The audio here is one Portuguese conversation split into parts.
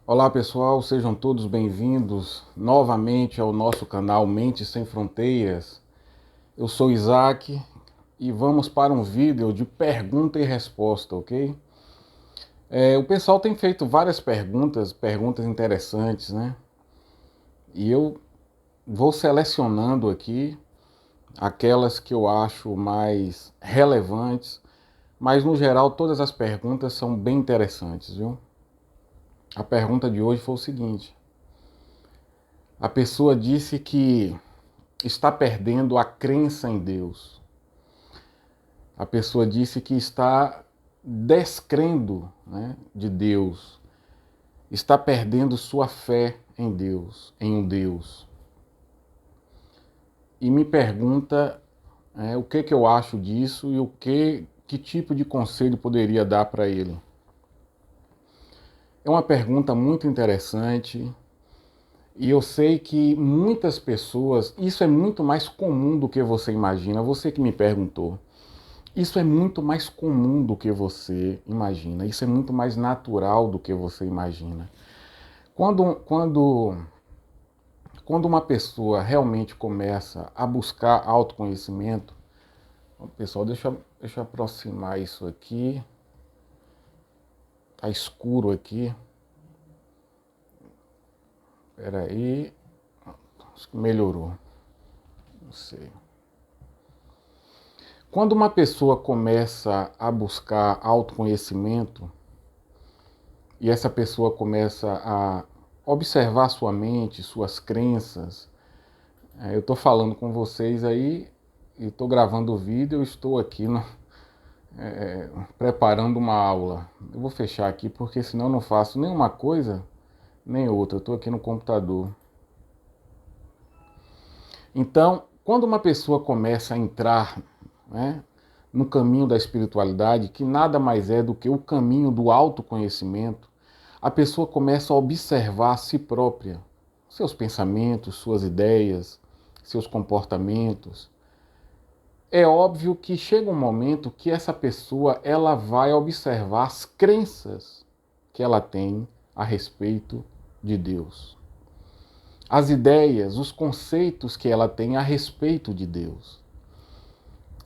Olá pessoal, sejam todos bem-vindos novamente ao nosso canal Mentes Sem Fronteiras. Eu sou Isaac e vamos para um vídeo de pergunta e resposta, ok? O pessoal tem feito várias perguntas interessantes, né? E eu vou selecionando aqui aquelas que eu acho mais relevantes, mas no geral todas as perguntas são bem interessantes, viu? A pergunta de hoje foi o seguinte: a pessoa disse que está perdendo a crença em Deus. A pessoa disse que está descrendo, né, de Deus, está perdendo sua fé em Deus, em um Deus. E me pergunta o que eu acho disso e que tipo de conselho poderia dar para ele. É uma pergunta muito interessante e eu sei que muitas pessoas, isso é muito mais comum do que você imagina, você que me perguntou. Isso é muito mais comum do que você imagina. Isso é muito mais natural do que você imagina. Quando, quando, quando uma pessoa realmente começa a buscar autoconhecimento, pessoal, deixa eu aproximar isso aqui. Tá escuro aqui. Espera aí. Acho que melhorou. Não sei. Quando uma pessoa começa a buscar autoconhecimento, e essa pessoa começa a observar sua mente, suas crenças. Eu estou falando com vocês aí, e estou gravando o vídeo, eu estou aqui preparando uma aula. Eu vou fechar aqui porque senão eu não faço nem uma coisa nem outra. Eu estou aqui no computador. Então, quando uma pessoa começa a entrar, né, no caminho da espiritualidade, que nada mais é do que o caminho do autoconhecimento, a pessoa começa a observar a si própria, seus pensamentos, suas ideias, seus comportamentos. É óbvio que chega um momento que essa pessoa ela vai observar as crenças que ela tem a respeito de Deus. As ideias, os conceitos que ela tem a respeito de Deus.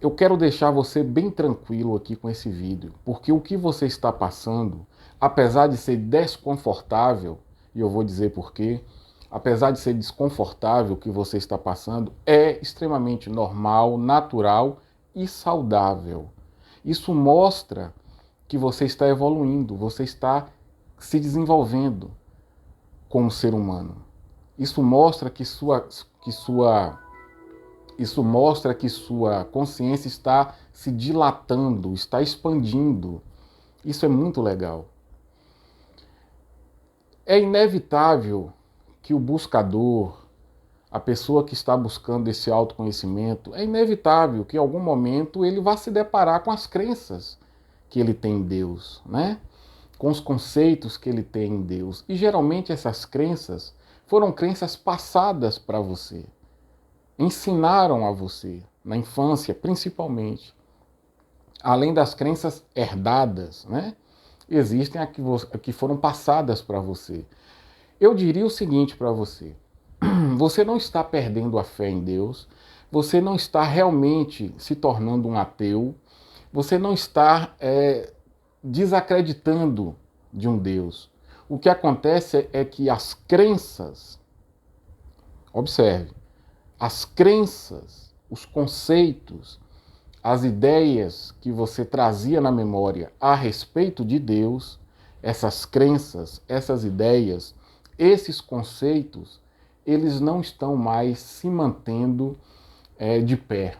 Eu quero deixar você bem tranquilo aqui com esse vídeo, porque o que você está passando, apesar de ser desconfortável, e eu vou dizer por quê, apesar de ser desconfortável o que você está passando, é extremamente normal, natural e saudável. Isso mostra que você está evoluindo, você está se desenvolvendo como ser humano. Isso mostra isso mostra que sua consciência está se dilatando, está expandindo. Isso é muito legal. É inevitável que o buscador, a pessoa que está buscando esse autoconhecimento, é inevitável que em algum momento ele vá se deparar com as crenças que ele tem em Deus, né? Com os conceitos que ele tem em Deus. E geralmente essas crenças foram crenças passadas para você. Ensinaram a você, na infância principalmente. Além das crenças herdadas, né? Existem as que foram passadas para você. Eu diria o seguinte para você: você não está perdendo a fé em Deus, você não está realmente se tornando um ateu, você não está desacreditando de um Deus. O que acontece é que as crenças, observe, as crenças, os conceitos, as ideias que você trazia na memória a respeito de Deus, essas crenças, essas ideias, esses conceitos, eles não estão mais se mantendo de pé.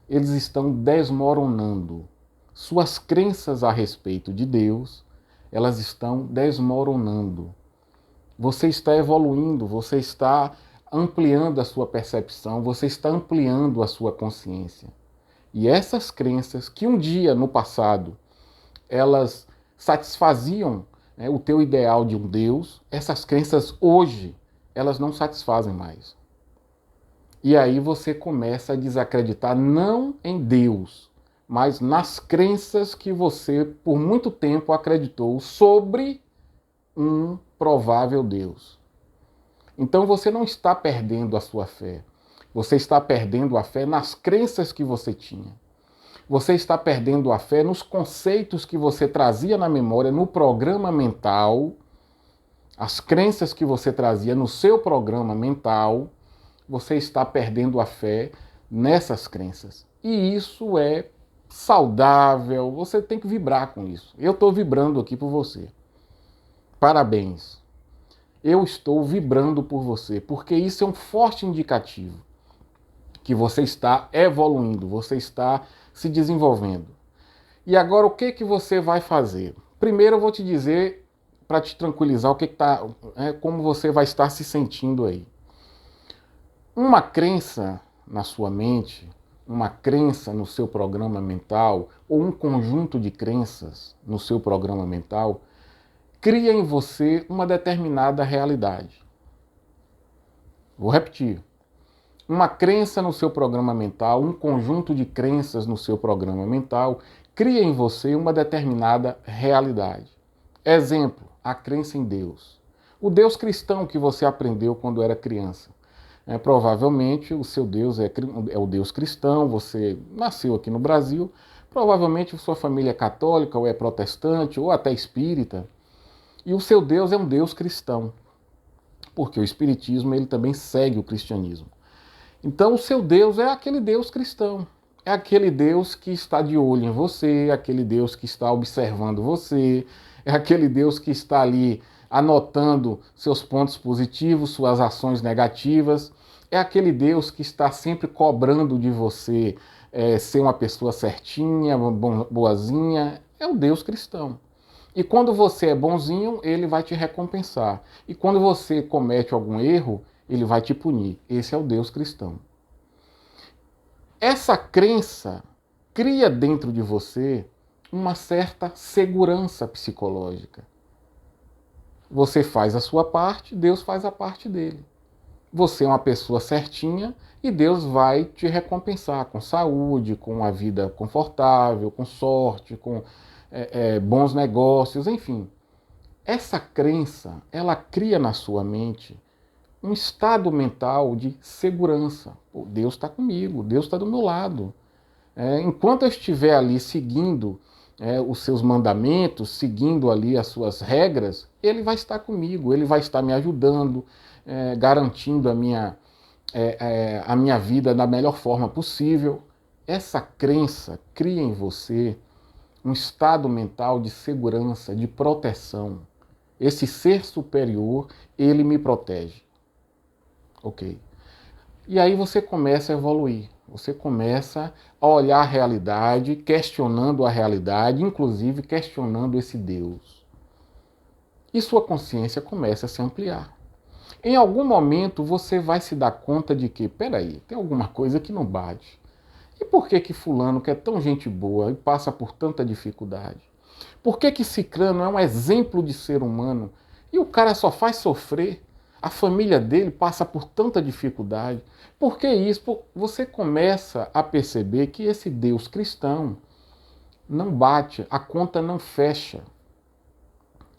Eles estão desmoronando. Suas crenças a respeito de Deus, elas estão desmoronando. Você está evoluindo, você está ampliando a sua percepção, você está ampliando a sua consciência. E essas crenças que um dia no passado elas satisfaziam, né, o teu ideal de um Deus, essas crenças hoje elas não satisfazem mais. E aí você começa a desacreditar não em Deus, mas nas crenças que você por muito tempo acreditou sobre um provável Deus. Então você não está perdendo a sua fé. Você está perdendo a fé nas crenças que você tinha. Você está perdendo a fé nos conceitos que você trazia na memória, no programa mental, as crenças que você trazia no seu programa mental. Você está perdendo a fé nessas crenças. E isso é saudável, você tem que vibrar com isso. Eu estou vibrando aqui por você. Parabéns. Eu estou vibrando por você, porque isso é um forte indicativo que você está evoluindo, você está se desenvolvendo. E agora o que que você vai fazer? Primeiro eu vou te dizer, para te tranquilizar, como você vai estar se sentindo aí. Uma crença na sua mente, uma crença no seu programa mental, ou um conjunto de crenças no seu programa mental, cria em você uma determinada realidade. Vou repetir. Uma crença no seu programa mental, um conjunto de crenças no seu programa mental, cria em você uma determinada realidade. Exemplo, a crença em Deus. O Deus cristão que você aprendeu quando era criança. Provavelmente o seu Deus é o Deus cristão, você nasceu aqui no Brasil, provavelmente sua família é católica, ou é protestante, ou até espírita, e o seu Deus é um Deus cristão, porque o espiritismo ele também segue o cristianismo. Então o seu Deus é aquele Deus cristão, é aquele Deus que está de olho em você, é aquele Deus que está observando você, é aquele Deus que está ali anotando seus pontos positivos, suas ações negativas, é aquele Deus que está sempre cobrando de você ser uma pessoa certinha, boazinha, é o Deus cristão. E quando você é bonzinho, ele vai te recompensar. E quando você comete algum erro, ele vai te punir. Esse é o Deus cristão. Essa crença cria dentro de você uma certa segurança psicológica. Você faz a sua parte, Deus faz a parte dele. Você é uma pessoa certinha e Deus vai te recompensar com saúde, com uma vida confortável, com sorte, com bons negócios, enfim. Essa crença, ela cria na sua mente um estado mental de segurança. Pô, Deus está comigo, Deus está do meu lado. Enquanto eu estiver ali seguindo os seus mandamentos, seguindo ali as suas regras, ele vai estar comigo, ele vai estar me ajudando, garantindo a minha vida da melhor forma possível. Essa crença cria em você um estado mental de segurança, de proteção. Esse ser superior, ele me protege. Ok. E aí você começa a evoluir. Você começa a olhar a realidade, questionando a realidade, inclusive questionando esse Deus. E sua consciência começa a se ampliar. Em algum momento você vai se dar conta de que, peraí, tem alguma coisa que não bate. E por que que fulano, que é tão gente boa e passa por tanta dificuldade? Por que que ciclano é um exemplo de ser humano e o cara só faz sofrer? A família dele passa por tanta dificuldade. Por que isso? Você começa a perceber que esse Deus cristão não bate, a conta não fecha.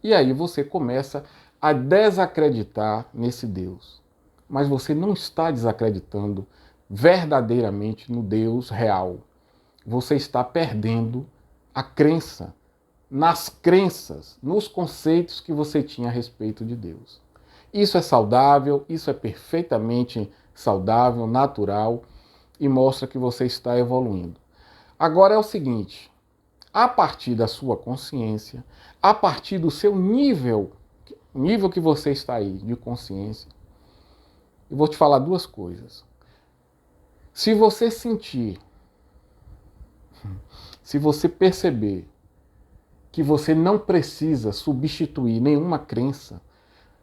E aí você começa a desacreditar nesse Deus. Mas você não está desacreditando verdadeiramente no Deus real. Você está perdendo a crença nas crenças, nos conceitos que você tinha a respeito de Deus. Isso é saudável, isso é perfeitamente saudável, natural e mostra que você está evoluindo. Agora é o seguinte, a partir da sua consciência, a partir do seu nível que você está aí de consciência, eu vou te falar duas coisas. Se você sentir, se você perceber que você não precisa substituir nenhuma crença,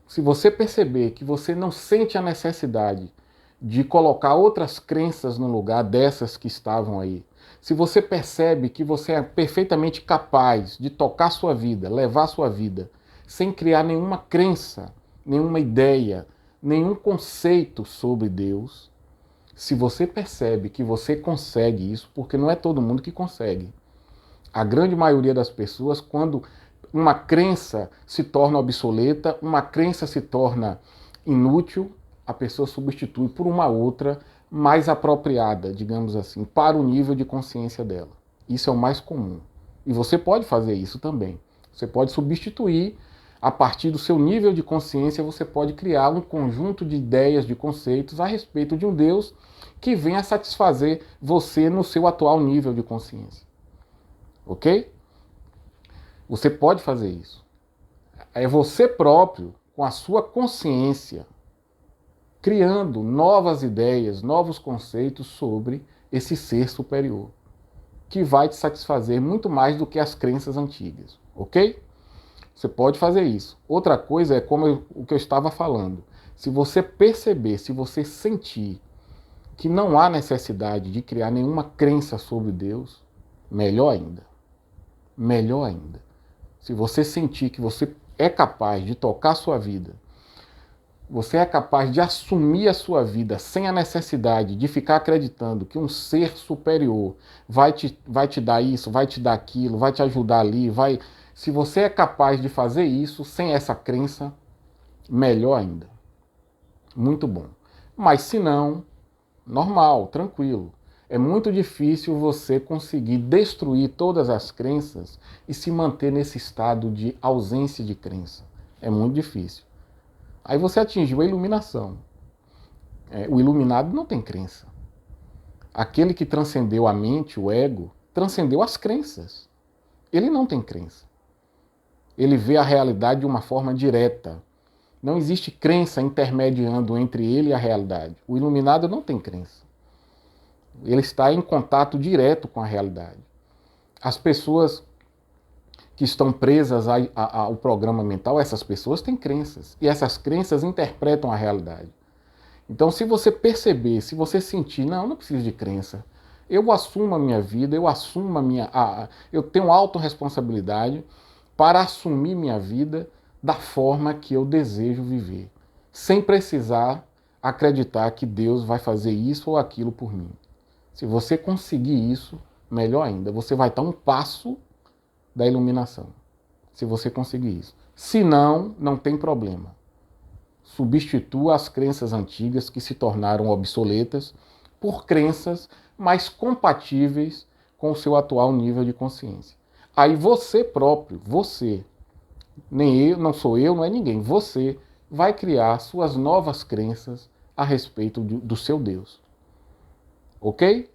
se você perceber que você não sente a necessidade de colocar outras crenças no lugar dessas que estavam aí, se você percebe que você é perfeitamente capaz de tocar sua vida, levar sua vida, sem criar nenhuma crença, nenhuma ideia, nenhum conceito sobre Deus, se você percebe que você consegue isso, porque não é todo mundo que consegue. A grande maioria das pessoas, quando uma crença se torna obsoleta, uma crença se torna inútil, a pessoa substitui por uma outra mais apropriada, digamos assim, para o nível de consciência dela. Isso é o mais comum. E você pode fazer isso também. Você pode substituir, a partir do seu nível de consciência, você pode criar um conjunto de ideias, de conceitos a respeito de um Deus que venha satisfazer você no seu atual nível de consciência. Ok? Você pode fazer isso. É você próprio, com a sua consciência, criando novas ideias, novos conceitos sobre esse ser superior, que vai te satisfazer muito mais do que as crenças antigas, ok? Você pode fazer isso. Outra coisa é o que eu estava falando. Se você perceber, se você sentir que não há necessidade de criar nenhuma crença sobre Deus, melhor ainda. Melhor ainda. Se você sentir que você é capaz de tocar a sua vida, você é capaz de assumir a sua vida sem a necessidade de ficar acreditando que um ser superior vai te dar isso, vai te dar aquilo, vai te ajudar ali, vai. Se você é capaz de fazer isso sem essa crença, melhor ainda. Muito bom. Mas se não, normal, tranquilo. É muito difícil você conseguir destruir todas as crenças e se manter nesse estado de ausência de crença. É muito difícil. Aí você atingiu a iluminação. O iluminado não tem crença. Aquele que transcendeu a mente, o ego, transcendeu as crenças. Ele não tem crença. Ele vê a realidade de uma forma direta. Não existe crença intermediando entre ele e a realidade. O iluminado não tem crença. Ele está em contato direto com a realidade. As pessoas que estão presas ao programa mental, essas pessoas têm crenças. E essas crenças interpretam a realidade. Então, se você perceber, se você sentir, não preciso de crença. Eu assumo a minha vida, eu assumo eu tenho autorresponsabilidade para assumir minha vida da forma que eu desejo viver, sem precisar acreditar que Deus vai fazer isso ou aquilo por mim. Se você conseguir isso, melhor ainda, você vai estar um passo da iluminação, se você conseguir isso. Se não, não tem problema. Substitua as crenças antigas que se tornaram obsoletas por crenças mais compatíveis com o seu atual nível de consciência. Aí você próprio, você, nem eu, não sou eu, não é ninguém, você vai criar suas novas crenças a respeito do seu Deus. Ok?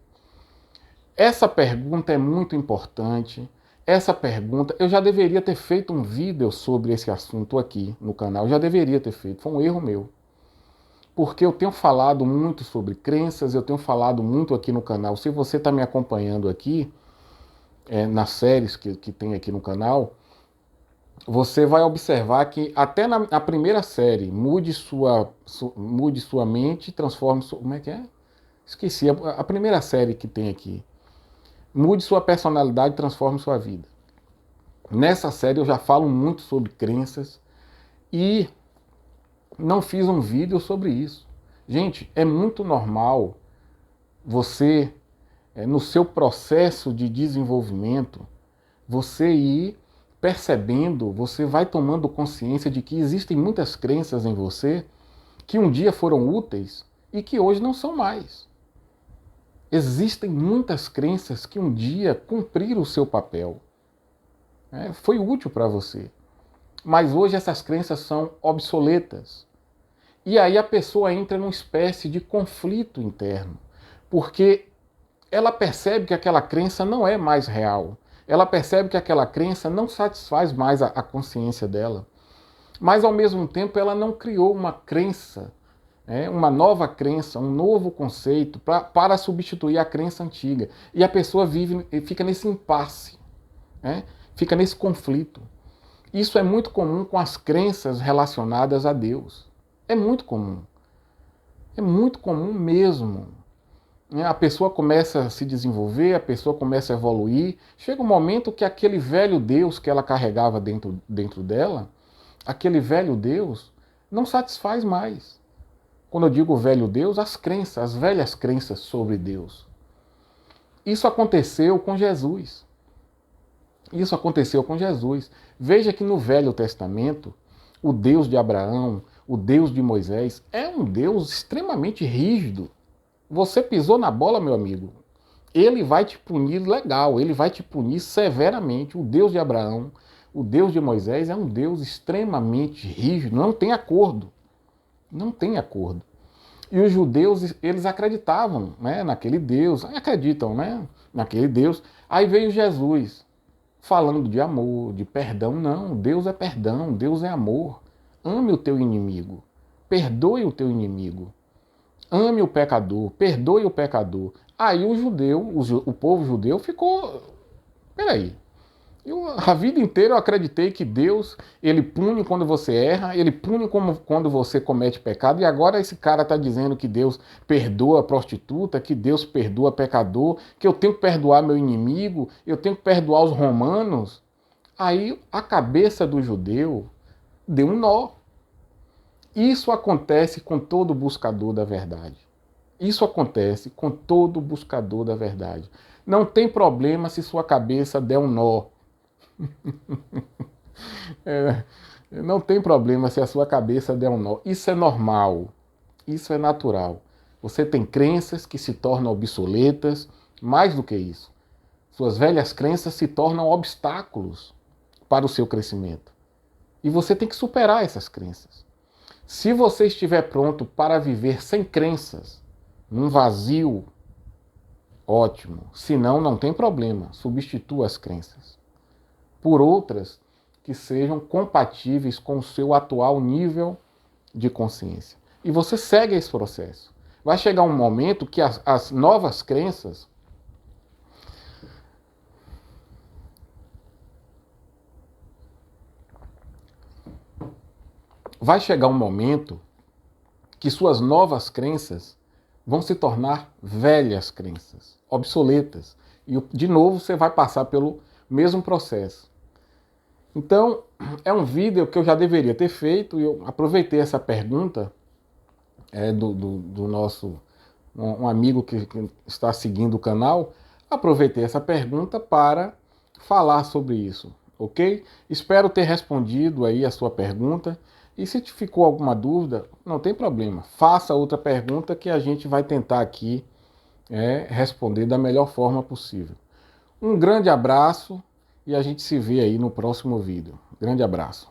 Essa pergunta é muito importante. Essa pergunta, eu já deveria ter feito um vídeo sobre esse assunto aqui no canal, eu já deveria ter feito, foi um erro meu. Porque eu tenho falado muito sobre crenças, eu tenho falado muito aqui no canal. Se você está me acompanhando aqui, nas séries que tem aqui no canal, você vai observar que até na primeira série, mude sua mente, transforme sua... Como é que é? Esqueci, a primeira série que tem aqui. Mude sua personalidade, transforme sua vida. Nessa série eu já falo muito sobre crenças e não fiz um vídeo sobre isso. Gente, é muito normal você, no seu processo de desenvolvimento, você ir percebendo, você vai tomando consciência de que existem muitas crenças em você que um dia foram úteis e que hoje não são mais. Existem muitas crenças que um dia cumpriram o seu papel. Foi útil para você. Mas hoje essas crenças são obsoletas. E aí a pessoa entra numa espécie de conflito interno. Porque ela percebe que aquela crença não é mais real. Ela percebe que aquela crença não satisfaz mais a consciência dela. Mas ao mesmo tempo ela não criou uma crença, uma nova crença, um novo conceito para substituir a crença antiga. E a pessoa fica nesse impasse, fica nesse conflito. Isso é muito comum com as crenças relacionadas a Deus. É muito comum. É muito comum mesmo. A pessoa começa a se desenvolver, a pessoa começa a evoluir. Chega um momento que aquele velho Deus que ela carregava dentro dela, aquele velho Deus, não satisfaz mais. Quando eu digo velho Deus, as crenças, as velhas crenças sobre Deus. Isso aconteceu com Jesus. Isso aconteceu com Jesus. Veja que no Velho Testamento, o Deus de Abraão, o Deus de Moisés, é um Deus extremamente rígido. Você pisou na bola, meu amigo, ele vai te punir legal, ele vai te punir severamente. O Deus de Abraão, o Deus de Moisés é um Deus extremamente rígido, não tem acordo. Não tem acordo. E os judeus, eles acreditavam, né, naquele Deus, acreditam, né, naquele Deus. Aí veio Jesus, falando de amor, de perdão. Não, Deus é perdão, Deus é amor. Ame o teu inimigo, perdoe o teu inimigo. Ame o pecador, perdoe o pecador. Aí o judeu, o povo judeu ficou... Peraí, a vida inteira eu acreditei que Deus, ele pune quando você erra, ele pune quando você comete pecado, e agora esse cara está dizendo que Deus perdoa a prostituta, que Deus perdoa pecador, que eu tenho que perdoar meu inimigo, eu tenho que perdoar os romanos. Aí a cabeça do judeu deu um nó. Isso acontece com todo buscador da verdade. Isso acontece com todo buscador da verdade. Não tem problema se sua cabeça der um nó. É, não tem problema se a sua cabeça der um nó. Isso é normal. Isso é natural. Você tem crenças que se tornam obsoletas. Mais do que isso, suas velhas crenças se tornam obstáculos para o seu crescimento. E você tem que superar essas crenças. Se você estiver pronto para viver sem crenças, num vazio, ótimo. Se não, não tem problema. Substitua as crenças por outras que sejam compatíveis com o seu atual nível de consciência. E você segue esse processo. Vai chegar um momento que as novas crenças vai chegar um momento que suas novas crenças vão se tornar velhas crenças, obsoletas. E, de novo, você vai passar pelo mesmo processo. Então, é um vídeo que eu já deveria ter feito, e eu aproveitei essa pergunta do nosso um amigo que está seguindo o canal, aproveitei essa pergunta para falar sobre isso, ok? Espero ter respondido aí a sua pergunta. E se te ficou alguma dúvida, não tem problema. Faça outra pergunta que a gente vai tentar aqui responder da melhor forma possível. Um grande abraço e a gente se vê aí no próximo vídeo. Grande abraço.